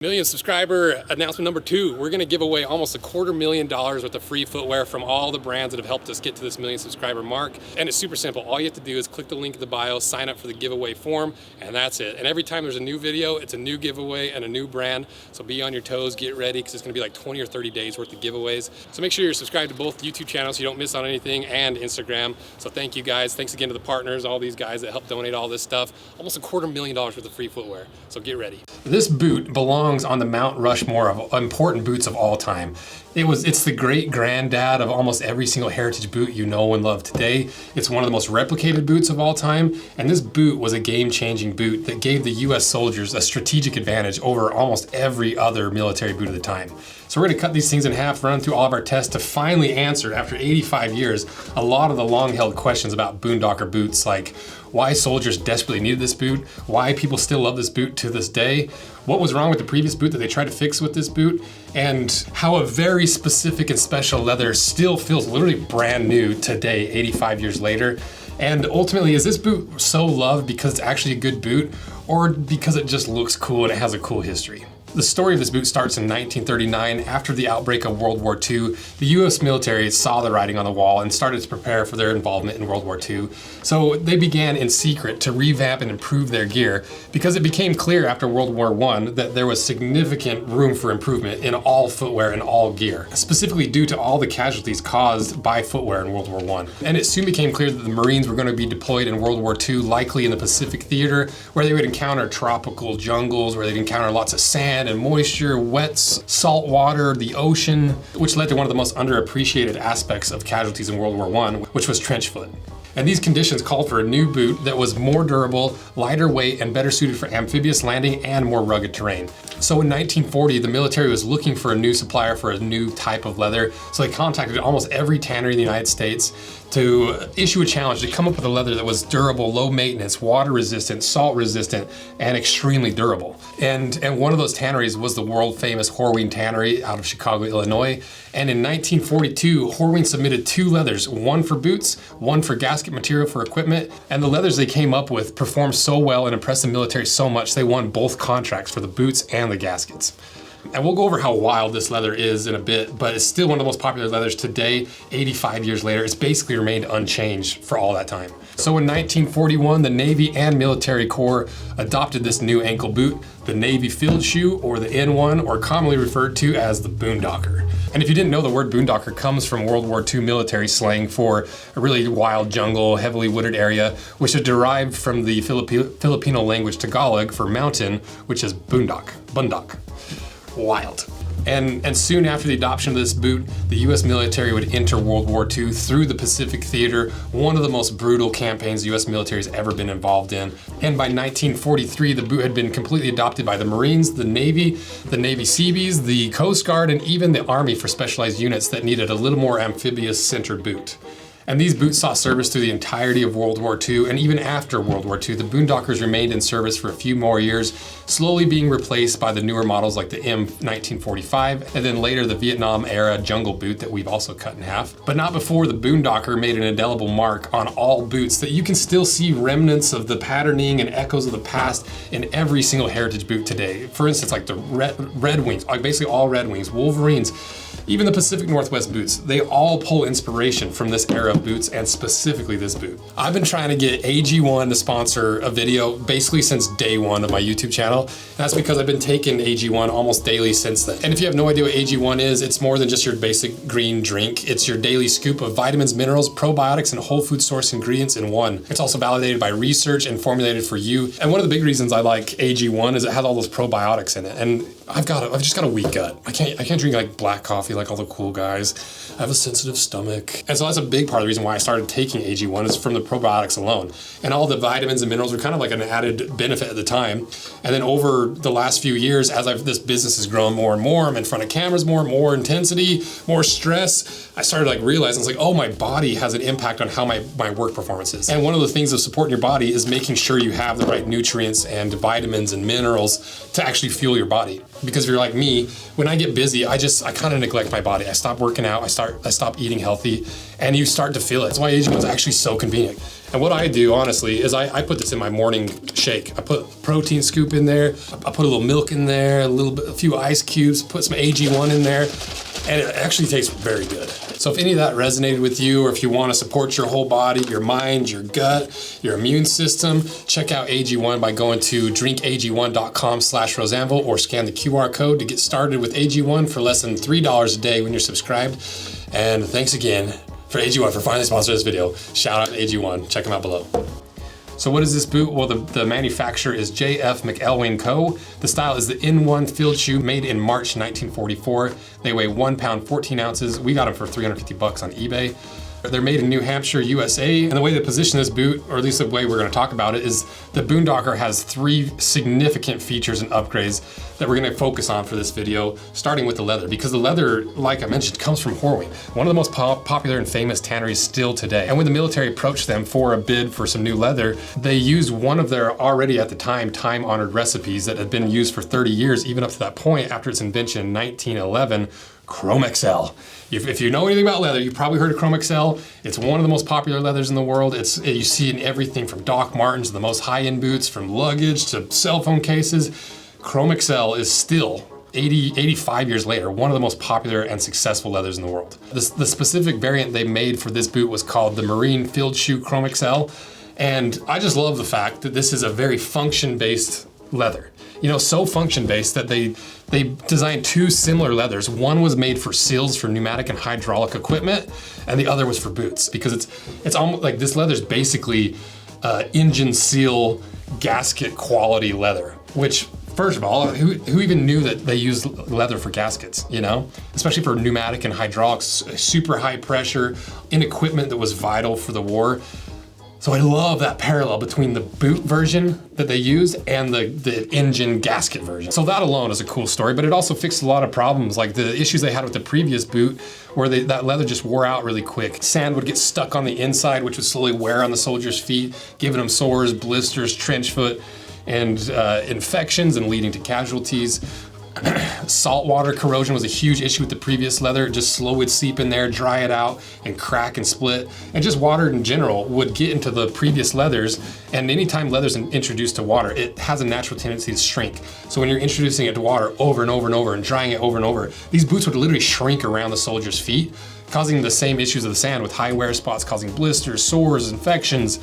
Million subscriber announcement number 2. We're going to give away almost $250,000 worth of free footwear from all the brands that have helped us get to this million subscriber mark. And it's super simple. All you have to do is click the link in the bio, sign up for the giveaway form, and that's it. And every time there's a new video, it's a new giveaway and a new brand. So be on your toes, get ready, because it's going to be like 20 or 30 days worth of giveaways. So make sure you're subscribed to both YouTube channels so you don't miss on anything, and Instagram. So thank you guys. Thanks again to the partners, all these guys that help donate all this stuff. Almost $250,000 worth of free footwear. So get ready. This boot belongs on the Mount Rushmore of important boots of all time. It's the great granddad of almost every single heritage boot you know and love today. It's one of the most replicated boots of all time, and this boot was a game-changing boot that gave the US soldiers a strategic advantage over almost every other military boot of the time. So we're gonna cut these things in half, run through all of our tests to finally answer, after 85 years, a lot of the long-held questions about Boondocker boots, like why soldiers desperately needed this boot, why people still love this boot to this day, what was wrong with the previous boot that they tried to fix with this boot, and how a very specific and special leather still feels literally brand new today, 85 years later. And ultimately, is this boot so loved because it's actually a good boot, or because it just looks cool and it has a cool history? The story of this boot starts in 1939. After the outbreak of World War II, the US military saw the writing on the wall and started to prepare for their involvement in World War II. So they began in secret to revamp and improve their gear, because it became clear after World War I that there was significant room for improvement in all footwear and all gear, specifically due to all the casualties caused by footwear in World War I. And it soon became clear that the Marines were going to be deployed in World War II, likely in the Pacific Theater, where they would encounter tropical jungles, where they'd encounter lots of sand and moisture, wets, salt water, the ocean, which led to one of the most underappreciated aspects of casualties in World War I, which was trench foot. And these conditions called for a new boot that was more durable, lighter weight, and better suited for amphibious landing and more rugged terrain. So in 1940, the military was looking for a new supplier for a new type of leather, so they contacted almost every tannery in the United States to issue a challenge to come up with a leather that was durable, low maintenance, water resistant, salt resistant, and extremely durable. And one of those tanneries was the world famous Horween Tannery out of Chicago, Illinois. And in 1942, Horween submitted 2 leathers, one for boots, one for gasket material for equipment. And the leathers they came up with performed so well and impressed the military so much, they won both contracts for the boots and the gaskets. And we'll go over how wild this leather is in a bit, but it's still one of the most popular leathers today, 85 years later. It's basically remained unchanged for all that time. So in 1941, the Navy and military corps adopted this new ankle boot, the Navy Field Shoe, or the N1, or commonly referred to as the Boondocker. And if you didn't know, the word boondocker comes from World War II military slang for a really wild jungle, heavily wooded area, which is derived from the Filipino language Tagalog for mountain, which is boondock. Wild. And soon after the adoption of this boot, the US military would enter World War II through the Pacific Theater, one of the most brutal campaigns the US military has ever been involved in. And by 1943, the boot had been completely adopted by the Marines, the Navy Seabees, the Coast Guard, and even the Army for specialized units that needed a little more amphibious-centered boot. And these boots saw service through the entirety of World War II, and even after World War II, the Boondockers remained in service for a few more years, slowly being replaced by the newer models like the M1945, and then later the Vietnam-era jungle boot that we've also cut in half. But not before the Boondocker made an indelible mark on all boots that you can still see remnants of the patterning and echoes of the past in every single heritage boot today. For instance, like the Red Wings, like basically all Red Wings, Wolverines, even the Pacific Northwest boots, they all pull inspiration from this era of boots, and specifically this boot. I've been trying to get AG1 to sponsor a video basically since day one of my YouTube channel. And that's because I've been taking AG1 almost daily since then. And if you have no idea what AG1 is, it's more than just your basic green drink. It's your daily scoop of vitamins, minerals, probiotics, and whole food source ingredients in one. It's also validated by research and formulated for you. And one of the big reasons I like AG1 is it has all those probiotics in it. And I've just got a weak gut. I can't drink like black coffee like all the cool guys. I have a sensitive stomach. And so that's a big part of the reason why I started taking AG1 is from the probiotics alone. And all the vitamins and minerals were kind of like an added benefit at the time. And then over the last few years, as this business has grown more and more, I'm in front of cameras more intensity, more stress, I started like realizing, it's like, oh, my body has an impact on how my work performance is. And one of the things of supporting your body is making sure you have the right nutrients and vitamins and minerals to actually fuel your body. Because if you're like me, when I get busy, I kind of neglect my body. I stop working out, I stop eating healthy, and you start to feel it. That's why AG1 is actually so convenient. And what I do, honestly, is I put this in my morning shake. I put a protein scoop in there, I put a little milk in there, a few ice cubes, put some AG1 in there, and it actually tastes very good. So if any of that resonated with you, or if you want to support your whole body, your mind, your gut, your immune system, check out AG1 by going to drinkag1.com/rosanvil or scan the QR code to get started with AG1 for less than $3 a day when you're subscribed. And thanks again for AG1 for finally sponsoring this video. Shout out to AG1, check them out below. So what is this boot? Well, the manufacturer is J.F. McElwain Co. The style is the N1 field shoe made in March 1944. They weigh 1 pound, 14 ounces. We got them for $350 on eBay. They're made in New Hampshire, USA. And the way they position this boot, or at least the way we're gonna talk about it, is the Boondocker has 3 significant features and upgrades that we're gonna focus on for this video, starting with the leather. Because the leather, like I mentioned, comes from Horween, one of the most popular and famous tanneries still today. And when the military approached them for a bid for some new leather, they used one of their already at the time-honored recipes that had been used for 30 years, even up to that point after its invention in 1911, Chrome XL. If you know anything about leather, you've probably heard of Chrome XL. It's one of the most popular leathers in the world. You see it in everything from Doc Martens to the most high-end boots, from luggage to cell phone cases. Chrome XL is still 85 years later, one of the most popular and successful leathers in the world. The specific variant they made for this boot was called the Marine Field Shoe Chrome XL. And I just love the fact that this is a very function-based leather. You know, so function-based that they designed 2 similar leathers. One was made for seals for pneumatic and hydraulic equipment, and the other was for boots, because it's almost like this leather is basically engine seal gasket quality leather, which, first of all, who even knew that they used leather for gaskets, you know? Especially for pneumatic and hydraulics, super high pressure, in equipment that was vital for the war. So I love that parallel between the boot version that they used and the engine gasket version. So that alone is a cool story, but it also fixed a lot of problems, like the issues they had with the previous boot, where that leather just wore out really quick. Sand would get stuck on the inside, which would slowly wear on the soldiers' feet, giving them sores, blisters, trench foot, and infections, and leading to casualties. Saltwater corrosion was a huge issue with the previous leather. It just slow would seep in there, dry it out, and crack and split. And just water in general would get into the previous leathers, and anytime leather's introduced to water, it has a natural tendency to shrink. So when you're introducing it to water over and over and over and drying it over and over, these boots would literally shrink around the soldier's feet, causing the same issues of the sand with high wear spots, causing blisters, sores, infections.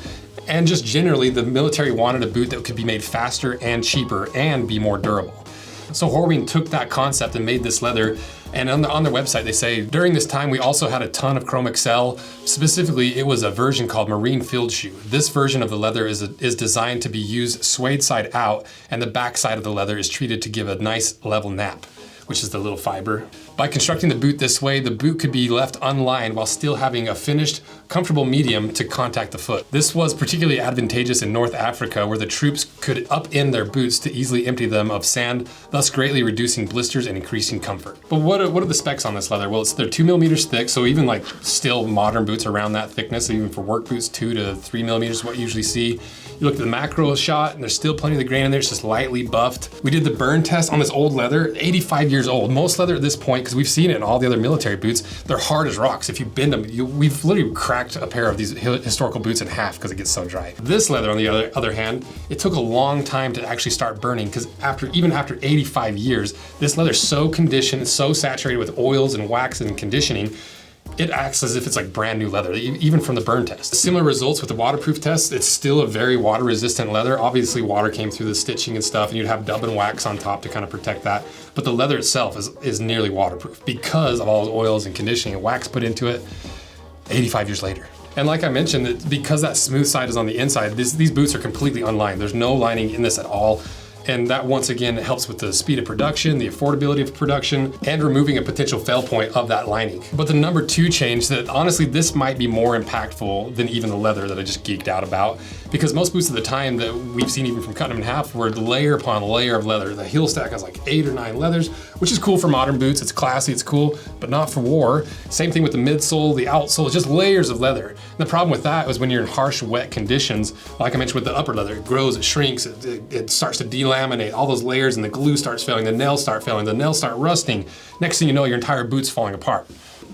And just generally, the military wanted a boot that could be made faster and cheaper and be more durable. So Horween took that concept and made this leather, and on their website they say, during this time we also had a ton of Chrome XL. Specifically, it was a version called Marine Field Shoe. This version of the leather is designed to be used suede side out, and the back side of the leather is treated to give a nice level nap, which is the little fiber. By constructing the boot this way, the boot could be left unlined while still having a finished, comfortable medium to contact the foot. This was particularly advantageous in North Africa, where the troops could upend their boots to easily empty them of sand, thus greatly reducing blisters and increasing comfort. But what are the specs on this leather? Well, they're 2 millimeters thick, so even like still modern boots around that thickness, even for work boots, 2 to 3 millimeters is what you usually see. You look at the macro shot, and there's still plenty of the grain in there, it's just lightly buffed. We did the burn test on this old leather, 85 years old. Most leather at this point, because we've seen it in all the other military boots, they're hard as rocks. If you bend them, we've literally cracked a pair of these historical boots in half because it gets so dry. This leather, on the other hand, it took a long time to actually start burning, because even after 85 years, this leather's so conditioned, so saturated with oils and wax and conditioning, it acts as if it's like brand new leather, even from the burn test. Similar results with the waterproof test. It's still a very water resistant leather. Obviously water came through the stitching and stuff, and you'd have dub and wax on top to kind of protect that. But the leather itself is nearly waterproof because of all the oils and conditioning and wax put into it 85 years later. And like I mentioned, because that smooth side is on the inside, these boots are completely unlined. There's no lining in this at all. And that once again helps with the speed of production, the affordability of production, and removing a potential fail point of that lining. But the number 2 change, that honestly this might be more impactful than even the leather that I just geeked out about, because most boots at the time that we've seen, even from cutting them in half, were layer upon layer of leather. The heel stack has like 8 or 9 leathers, which is cool for modern boots. It's classy, it's cool, but not for war. Same thing with the midsole, the outsole, just layers of leather. And the problem with that was when you're in harsh, wet conditions, like I mentioned with the upper leather, it grows, it shrinks, it starts to delaminate, all those layers, and the glue starts failing, the nails start failing, the nails start rusting. Next thing you know, your entire boot's falling apart.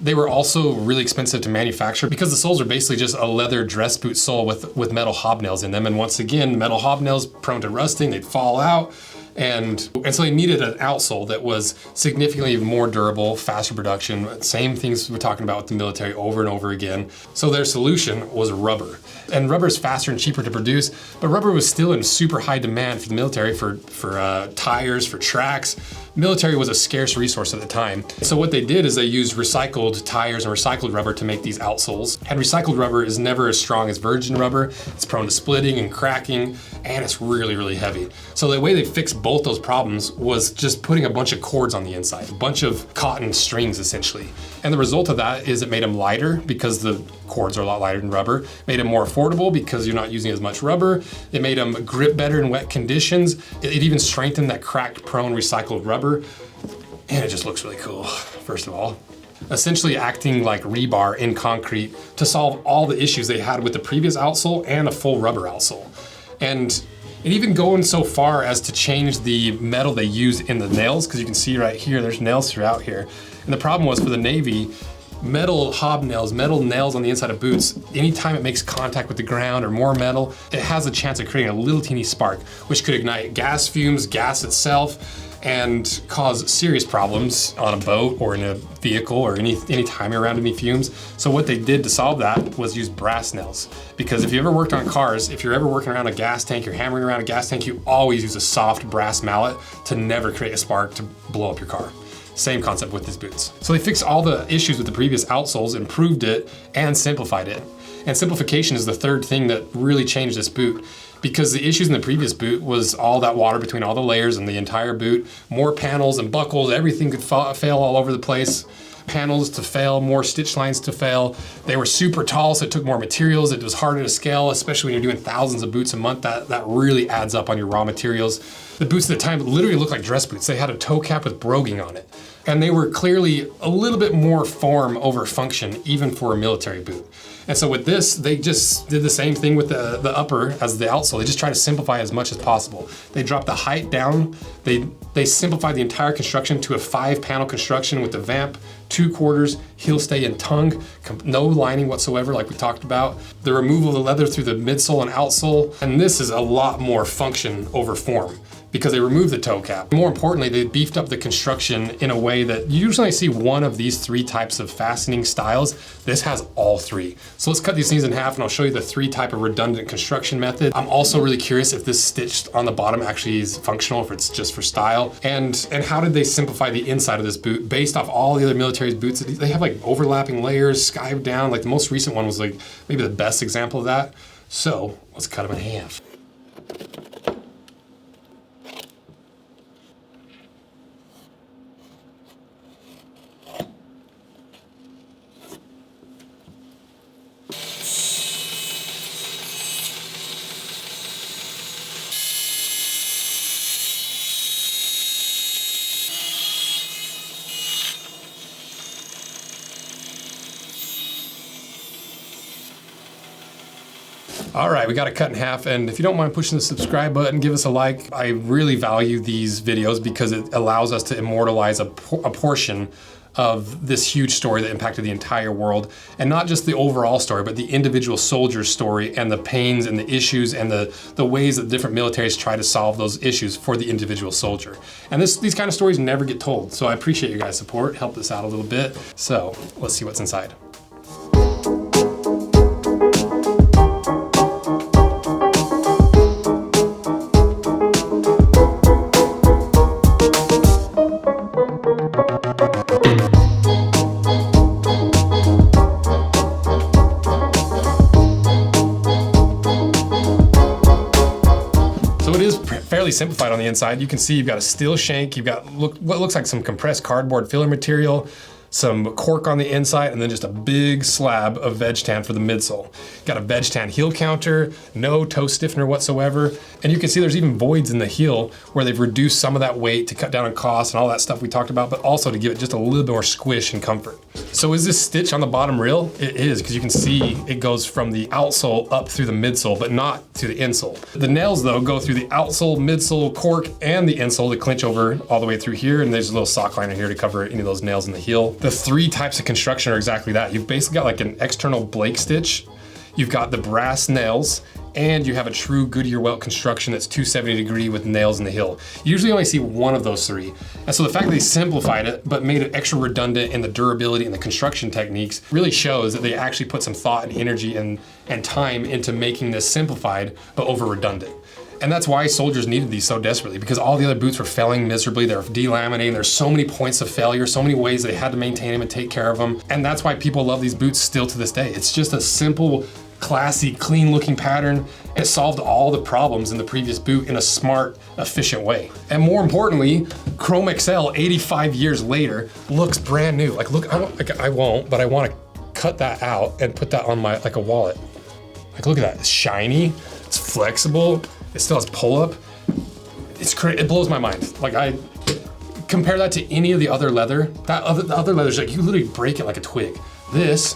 They were also really expensive to manufacture because the soles are basically just a leather dress boot sole with metal hobnails in them. And once again, metal hobnails prone to rusting, they'd fall out. And so they needed an outsole that was significantly more durable, faster production, same things we're talking about with the military over and over again. So their solution was rubber. And rubber is faster and cheaper to produce, but rubber was still in super high demand for the military, for tires, for tracks. Military was a scarce resource at the time. So what they did is they used recycled tires and recycled rubber to make these outsoles. And recycled rubber is never as strong as virgin rubber. It's prone to splitting and cracking, and it's really, really heavy. So the way they fixed both those problems was just putting a bunch of cords on the inside, a bunch of cotton strings essentially. And the result of that is it made them lighter because the cords are a lot lighter than rubber. Made them more affordable because you're not using as much rubber. It made them grip better in wet conditions. It even strengthened that crack-prone recycled rubber. And it just looks really cool, first of all. Essentially acting like rebar in concrete to solve all the issues they had with the previous outsole and a full rubber outsole. And even going so far as to change the metal they use in the nails, because you can see right here, there's nails throughout here. And the problem was for the Navy, metal hobnails, metal nails on the inside of boots, anytime it makes contact with the ground or more metal, it has a chance of creating a little teeny spark, which could ignite gas fumes, gas itself, and cause serious problems on a boat or in a vehicle or any time you're around any fumes. So what they did to solve that was use brass nails. Because if you ever worked on cars, if you're ever working around a gas tank, you're hammering around a gas tank, you always use a soft brass mallet to never create a spark to blow up your car. Same concept with these boots. So they fixed all the issues with the previous outsoles, improved it, and simplified it. And simplification is the third thing that really changed this boot, because the issues in the previous boot was all that water between all the layers and the entire boot, more panels and buckles, everything could fail all over the place. Panels to fail, more stitch lines to fail. They were super tall, so it took more materials. It was harder to scale, especially when you're doing thousands of boots a month. That really adds up on your raw materials. The boots at the time literally looked like dress boots. They had a toe cap with broguing on it. And they were clearly a little bit more form over function, even for a military boot. And so with this, they just did the same thing with the upper as the outsole. They just try to simplify as much as possible. They dropped the height down. They simplified the entire construction to a 5-panel construction with the vamp, 2 quarters, heel stay and tongue, no lining whatsoever like we talked about. The removal of the leather through the midsole and outsole. And this is a lot more function over form, because they removed the toe cap. More importantly, they beefed up the construction in a way that you usually see one of these 3 types of fastening styles. This has all 3. So let's cut these things in half and I'll show you the 3 type of redundant construction method. I'm also really curious if this stitched on the bottom actually is functional, if it's just for style. And how did they simplify the inside of this boot based off all the other military's boots? They have like overlapping layers, skived down. Like the most recent one was like maybe the best example of that. So let's cut them in half. All right, we got it cut in half, and if you don't mind pushing the subscribe button, give us a like. I really value these videos because it allows us to immortalize a portion of this huge story that impacted the entire world, and not just the overall story, but the individual soldier's story and the pains and the issues and the ways that different militaries try to solve those issues for the individual soldier. And these kind of stories never get told, so I appreciate your guys' support. Help us out a little bit. So let's see what's inside. Fairly simplified on the inside. You can see you've got a steel shank, you've got what looks like some compressed cardboard filler material, some cork on the inside, and then just a big slab of veg tan for the midsole. Got a veg tan heel counter, no toe stiffener whatsoever, and you can see there's even voids in the heel where they've reduced some of that weight to cut down on costs and all that stuff we talked about, but also to give it just a little bit more squish and comfort. So is this stitch on the bottom rail? It is, because you can see it goes from the outsole up through the midsole, but not to the insole. The nails though go through the outsole, midsole, cork, and the insole to clinch over all the way through here, and there's a little sock liner here to cover any of those nails in the heel. The 3 types of construction are exactly that. You've basically got like an external Blake stitch, you've got the brass nails, and you have a true Goodyear welt construction that's 270 degree with nails in the heel. You usually only see one of those 3. And so the fact that they simplified it, but made it extra redundant in the durability and the construction techniques really shows that they actually put some thought and energy and time into making this simplified, but over redundant. And that's why soldiers needed these so desperately, because all the other boots were failing miserably. They're delaminating. There's so many points of failure, so many ways they had to maintain them and take care of them. And that's why people love these boots still to this day. It's just a simple, classy, clean looking pattern. It solved all the problems in the previous boot in a smart, efficient way. And more importantly, Chrome XL 85 years later looks brand new. Like look, I won't, but I want to cut that out and put that on my, like a wallet. Like look at that, it's shiny, it's flexible, it still has pull up. It's crazy, it blows my mind. Like I compare that to any of the other leather. The other leather's like, you literally break it like a twig. This,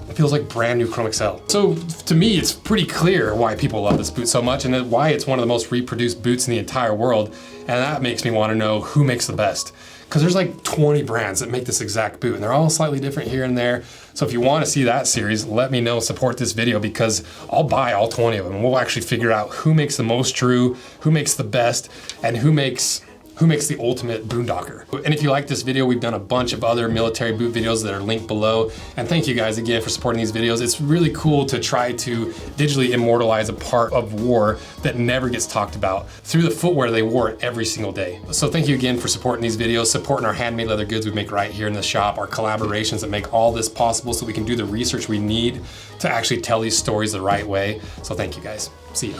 it feels like brand new Chrome XL. So to me, it's pretty clear why people love this boot so much and why it's one of the most reproduced boots in the entire world. And that makes me want to know who makes the best. Because there's like 20 brands that make this exact boot and they're all slightly different here and there. So if you want to see that series, let me know, support this video, because I'll buy all 20 of them. We'll actually figure out who makes the most true, who makes the best, and who makes the ultimate boondocker. And if you like this video, we've done a bunch of other military boot videos that are linked below. And thank you guys again for supporting these videos. It's really cool to try to digitally immortalize a part of war that never gets talked about through the footwear they wore it every single day. So thank you again for supporting these videos, supporting our handmade leather goods we make right here in the shop, our collaborations that make all this possible so we can do the research we need to actually tell these stories the right way. So thank you guys. See ya.